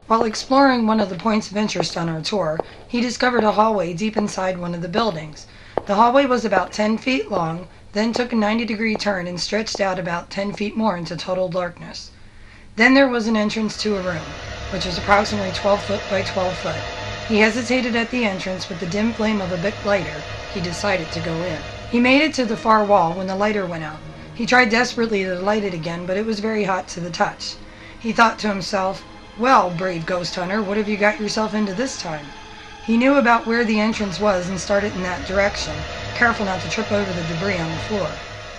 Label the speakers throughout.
Speaker 1: While exploring one of the points of interest on our tour, he discovered a hallway deep inside one of the buildings. The hallway was about 10 feet long, then took a 90-degree turn and stretched out about 10 feet more into total darkness. Then there was an entrance to a room, which was approximately 12 foot by 12 foot. He hesitated at the entrance. With the dim flame of a Bic lighter, he decided to go in. He made it to the far wall when the lighter went out. He tried desperately to light it again, but it was very hot to the touch. He thought to himself, "Well, brave ghost hunter, what have you got yourself into this time?" He knew about where the entrance was and started in that direction, careful not to trip over the debris on the floor.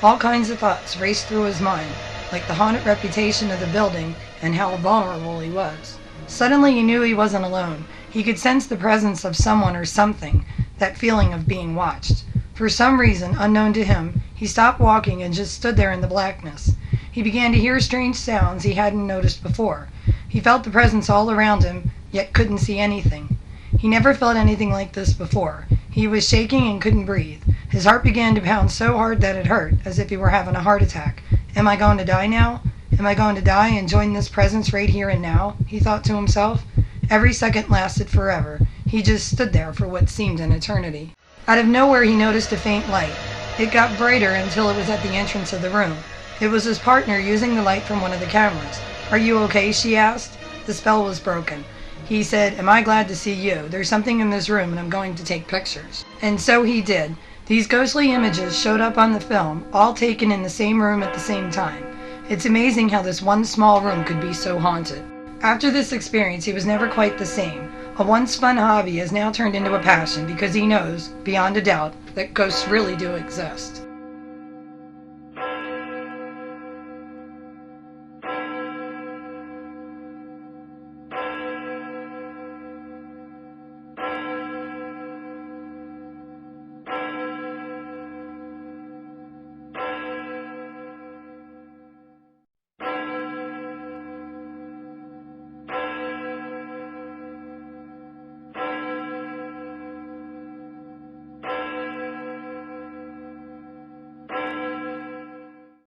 Speaker 1: All kinds of thoughts raced through his mind, like the haunted reputation of the building and how vulnerable he was. Suddenly he knew he wasn't alone. He could sense the presence of someone or something, that feeling of being watched. For some reason, unknown to him, he stopped walking and just stood there in the blackness. He began to hear strange sounds he hadn't noticed before. He felt the presence all around him, yet couldn't see anything. He never felt anything like this before. He was shaking and couldn't breathe. His heart began to pound so hard that it hurt, as if he were having a heart attack. "Am I going to die now? Am I going to die and join this presence right here and now?" he thought to himself. Every second lasted forever. He just stood there for what seemed an eternity. Out of nowhere he noticed a faint light. It got brighter until it was at the entrance of the room. It was his partner using the light from one of the cameras. "Are you okay?" she asked. The spell was broken. He said, "Am I glad to see you? There's something in this room and I'm going to take pictures." And so he did. These ghostly images showed up on the film, all taken in the same room at the same time. It's amazing how this one small room could be so haunted. After this experience, he was never quite the same. A once fun hobby has now turned into a passion because he knows, beyond a doubt, that ghosts really do exist.